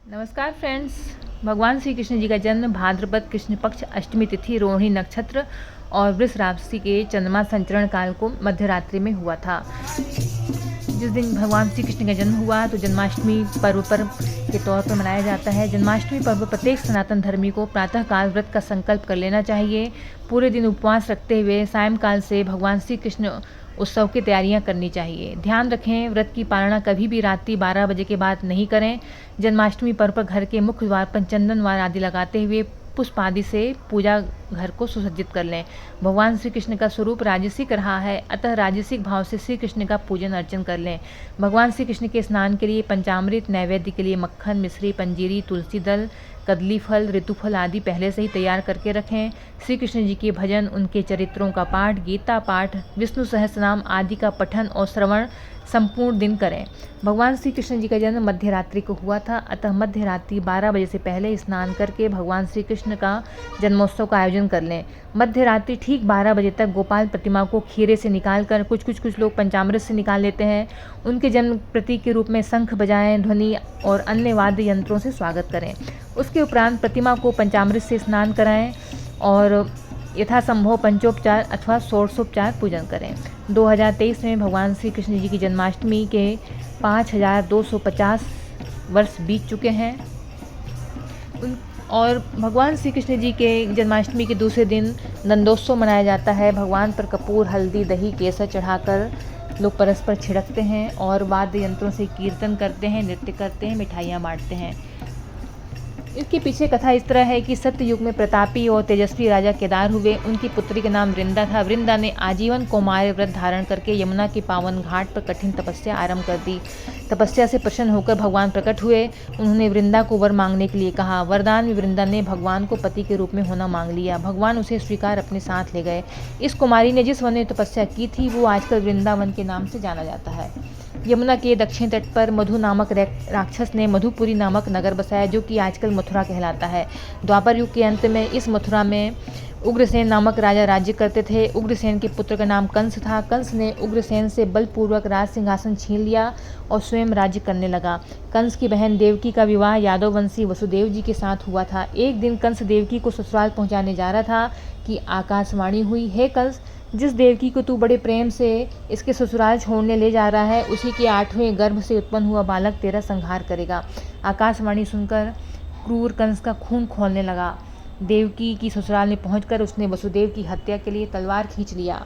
नमस्कार फ्रेंड्स। भगवान श्री कृष्ण जी का जन्म भाद्रपद कृष्ण पक्ष अष्टमी तिथि रोहिणी नक्षत्र और वृष राशि के चंद्रमा संचरण काल को मध्य रात्रि में हुआ था। जिस दिन भगवान श्री कृष्ण का जन्म हुआ तो जन्माष्टमी पर्व के तौर पर मनाया जाता है। जन्माष्टमी पर्व प्रत्येक सनातन धर्मी को प्रातःकाल व्रत का संकल्प कर लेना चाहिए। पूरे दिन उपवास रखते हुए सायंकाल से भगवान श्री कृष्ण उत्सव की तैयारियां करनी चाहिए। ध्यान रखें, व्रत की पालना कभी भी रात्रि 12 बजे के बाद नहीं करें। जन्माष्टमी पर्व पर घर के मुख्य द्वार पर चंदन वार आदि लगाते हुए पुष्प आदि से पूजा घर को सुसज्जित कर लें। भगवान श्री कृष्ण का स्वरूप राजसिक रहा है, अतः राजसिक भाव से श्री कृष्ण का पूजन अर्चन कर लें। भगवान श्री कृष्ण के स्नान के लिए पंचामृत नैवेद्य के लिए मक्खन, मिश्री, पंजीरी, तुलसी दल, कदली फल, ऋतुफल आदि पहले से ही तैयार करके रखें। श्री कृष्ण जी के भजन, उनके चरित्रों का पाठ, गीता पाठ, विष्णु सहस्रनाम आदि का पठन और श्रवण संपूर्ण दिन करें। भगवान श्री कृष्ण जी का जन्म मध्य रात्रि को हुआ था, अतः मध्य रात्रि 12 बजे से पहले स्नान करके भगवान श्री कृष्ण का जन्मोत्सव का आयोजन कर लें। मध्य रात्रि ठीक 12 बजे तक गोपाल प्रतिमा को खीरे से निकाल कर कुछ लोग पंचामृत से निकाल लेते हैं। उनके जन्म प्रतीक के रूप में शंख बजाएं, ध्वनि और अन्य वाद्य यंत्रों से स्वागत करें। उसके उपरांत प्रतिमा को पंचामृत से स्नान कराएं और यथासंभव पंचोपचार अथवा षोडशोपचार पूजन करें। 2023 में भगवान श्री कृष्ण जी की जन्माष्टमी के 5250 वर्ष बीत चुके हैं और भगवान श्री कृष्ण जी के जन्माष्टमी के दूसरे दिन नंदोत्सव मनाया जाता है। भगवान पर कपूर, हल्दी, दही, केसर चढ़ाकर लोग परस्पर छिड़कते हैं और वाद्य यंत्रों से कीर्तन करते हैं, नृत्य करते हैं, मिठाइयाँ बांटते हैं। इसके पीछे कथा इस तरह है कि सत्य युग में प्रतापी और तेजस्वी राजा केदार हुए। उनकी पुत्री का नाम वृंदा था। वृंदा ने आजीवन कौमार्य व्रत धारण करके यमुना के पावन घाट पर कठिन तपस्या आरंभ कर दी। तपस्या से प्रसन्न होकर भगवान प्रकट हुए। उन्होंने वृंदा को वर मांगने के लिए कहा। वरदान में वृंदा ने भगवान को पति के रूप में होना मांग लिया। भगवान उसे स्वीकार अपने साथ ले गए। इस कुमारी ने जिस वन में तपस्या की थी वो आजकल वृंदावन के नाम से जाना जाता है। यमुना के दक्षिण तट पर मधु नामक राक्षस ने मधुपुरी नामक नगर बसाया, जो कि आजकल मथुरा कहलाता है। द्वापर युग के अंत में इस मथुरा में उग्रसेन नामक राजा राज्य करते थे। उग्रसेन के पुत्र का नाम कंस था। कंस ने उग्रसेन से बलपूर्वक राज सिंहासन छीन लिया और स्वयं राज्य करने लगा। कंस की बहन देवकी का विवाह यादववंशी वसुदेव जी के साथ हुआ था। एक दिन कंस देवकी को ससुराल पहुंचाने जा रहा था कि आकाशवाणी हुई, हे कंस, जिस देवकी को तू बड़े प्रेम से इसके ससुराल छोड़ने ले जा रहा है, उसी के 8वें गर्भ से उत्पन्न हुआ बालक तेरा संहार करेगा। आकाशवाणी सुनकर क्रूर कंस का खून खौलने लगा। देवकी की ससुराल में पहुंचकर उसने वसुदेव की हत्या के लिए तलवार खींच लिया।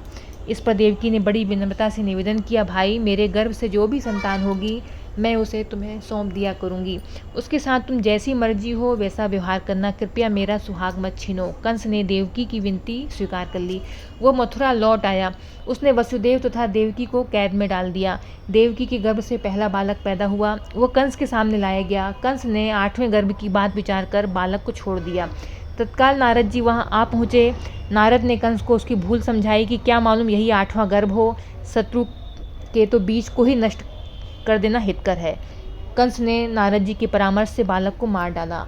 इस पर देवकी ने बड़ी विनम्रता से निवेदन किया, भाई, मेरे गर्भ से जो भी संतान होगी मैं उसे तुम्हें सौंप दिया करूंगी। उसके साथ तुम जैसी मर्जी हो वैसा व्यवहार करना, कृपया मेरा सुहाग मत छीनो। कंस ने देवकी की विनती स्वीकार कर ली। वो मथुरा लौट आया। उसने वसुदेव तथा देवकी को कैद में डाल दिया। देवकी के गर्भ से पहला बालक पैदा हुआ। वो कंस के सामने लाया गया। कंस ने 8वें गर्भ की बात विचार कर बालक को छोड़ दिया। तत्काल नारद जी वहां आ पहुंचे। नारद ने कंस को उसकी भूल समझाई कि क्या मालूम यही 8वां गर्भ हो, शत्रु के तो बीज को ही नष्ट कर देना हितकर है। कंस ने नारद जी के परामर्श से बालक को मार डाला।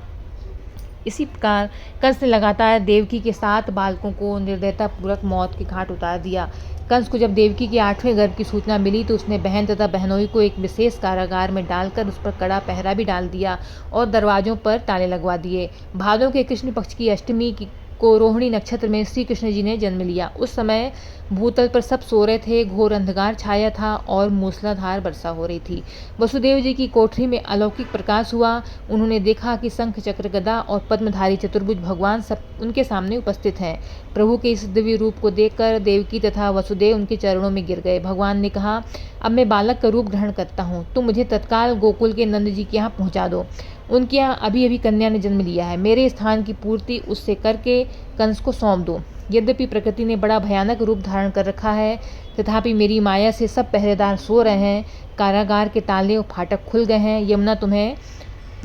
इसी प्रकार कंस ने लगातार देवकी के 7 बालकों को निर्दयतापूर्वक मौत के घाट उतार दिया। कंस को जब देवकी के 8वें गर्भ की सूचना मिली तो उसने बहन तथा बहनोई को एक विशेष कारागार में डालकर उस पर कड़ा पहरा भी डाल दिया और दरवाजों पर ताले लगवा दिए। भादों के कृष्ण पक्ष की अष्टमी को रोहिणी नक्षत्र में श्री कृष्ण जी ने जन्म लिया। उस समय भूतल पर सब सो रहे थे, घोर अंधकार छाया था और मूसलाधार वर्षा हो रही थी। वसुदेव जी की कोठरी में अलौकिक प्रकाश हुआ। उन्होंने देखा कि शंख, चक्र, गदा और पद्मधारी चतुर्भुज भगवान सब उनके सामने उपस्थित हैं। प्रभु के इस दिव्य रूप को देखकर देवकी तथा वसुदेव उनके चरणों में गिर गए। भगवान ने कहा, अब मैं बालक का रूप ग्रहण करता हूँ, तुम मुझे तत्काल गोकुल के नंद जी के यहाँ पहुँचा दो। उनके यहाँ अभी अभी कन्या ने जन्म लिया है। मेरे स्थान की पूर्ति उससे करके कंस को सौंप दो। यद्यपि प्रकृति ने बड़ा भयानक रूप धारण कर रखा है, तथापि मेरी माया से सब पहरेदार सो रहे हैं। कारागार के ताले और फाटक खुल गए हैं। यमुना तुम्हें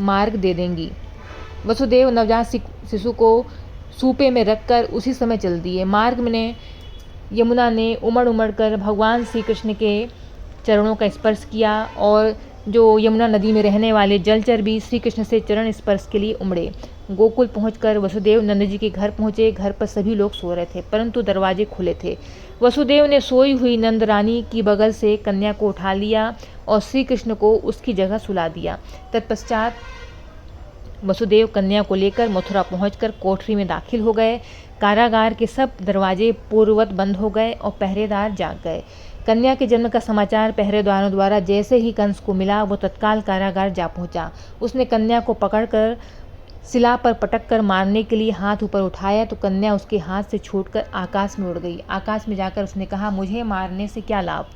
मार्ग दे देंगी। वसुदेव नवजात शिशु को सूपे में रखकर उसी समय चल दिए। मार्ग में यमुना ने उमड़ कर भगवान श्री कृष्ण के चरणों का स्पर्श किया और जो यमुना नदी में रहने वाले जलचर भी श्री कृष्ण से चरण स्पर्श के लिए उमड़े। गोकुल पहुंचकर वसुदेव नंद जी के घर पहुंचे। घर पर सभी लोग सो रहे थे, परंतु दरवाजे खुले थे। वसुदेव ने सोई हुई नंद रानी की बगल से कन्या को उठा लिया और श्री कृष्ण को उसकी जगह सुला दिया। तत्पश्चात वसुदेव कन्या को लेकर मथुरा पहुंचकर कोठरी में दाखिल हो गए। कारागार के सब दरवाजे पूर्ववत बंद हो गए और पहरेदार जाग गए। कन्या के जन्म का समाचार पहरेदारों द्वारा जैसे ही कंस को मिला, वो तत्काल कारागार जा पहुंचा। उसने कन्या को पकड़कर शिला पर पटक कर मारने के लिए हाथ ऊपर उठाया तो कन्या उसके हाथ से छूटकर आकाश में उड़ गई। आकाश में जाकर उसने कहा, मुझे मारने से क्या लाभ?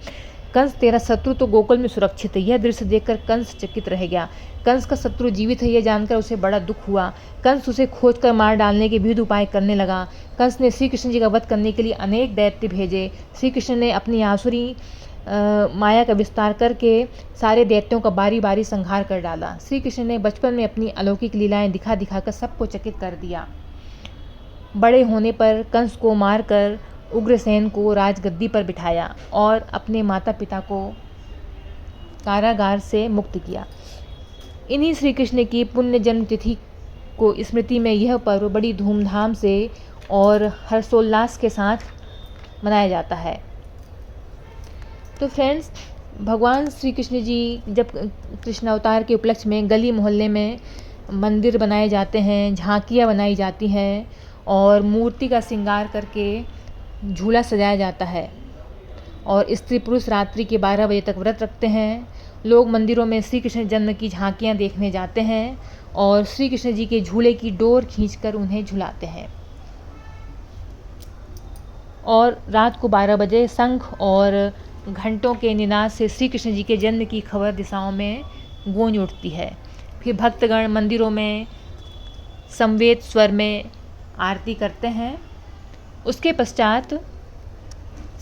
कंस, तेरा शत्रु तो गोकुल में सुरक्षित है। यह दृश्य देखकर कंस चकित रह गया। कंस का शत्रु जीवित है यह जानकर उसे बड़ा दुख हुआ। कंस उसे खोजकर मार डालने के विविध उपाय करने लगा। कंस ने श्री कृष्ण जी का वध करने के लिए अनेक दैत्य भेजे। श्री कृष्ण ने अपनी आसुरी माया का विस्तार करके सारे दैत्यों का बारी बारी संहार कर डाला। श्री कृष्ण ने बचपन में अपनी अलौकिक लीलाएं दिखा दिखाकर सबको चकित कर दिया। बड़े होने पर कंस को मारकर उग्रसेन को राजगद्दी पर बिठाया और अपने माता पिता को कारागार से मुक्त किया। इन्हीं श्री कृष्ण की पुण्य जन्म तिथि को स्मृति में यह पर्व बड़ी धूमधाम से और हर्षोल्लास के साथ मनाया जाता है। तो फ्रेंड्स, भगवान श्री कृष्ण जी जब कृष्ण अवतार के उपलक्ष्य में गली मोहल्ले में मंदिर बनाए जाते हैं, झांकियाँ बनाई जाती हैं और मूर्ति का श्रृंगार करके झूला सजाया जाता है और स्त्री पुरुष रात्रि के 12 बजे तक व्रत रखते हैं। लोग मंदिरों में श्री कृष्ण जन्म की झांकियाँ देखने जाते हैं और श्री कृष्ण जी के झूले की डोर खींचकर उन्हें झुलाते हैं। और रात को 12 बजे शंख और घंटों के निनाद से श्री कृष्ण जी के जन्म की खबर दिशाओं में गूंज उठती है। फिर भक्तगण मंदिरों में समवेत स्वर में आरती करते हैं। उसके पश्चात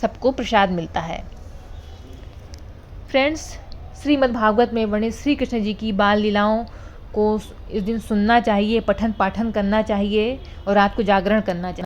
सबको प्रसाद मिलता है। फ्रेंड्स, श्रीमद् भागवत में वर्णित श्री कृष्ण जी की बाल लीलाओं को इस दिन सुनना चाहिए, पठन पाठन करना चाहिए और रात को जागरण करना चाहिए।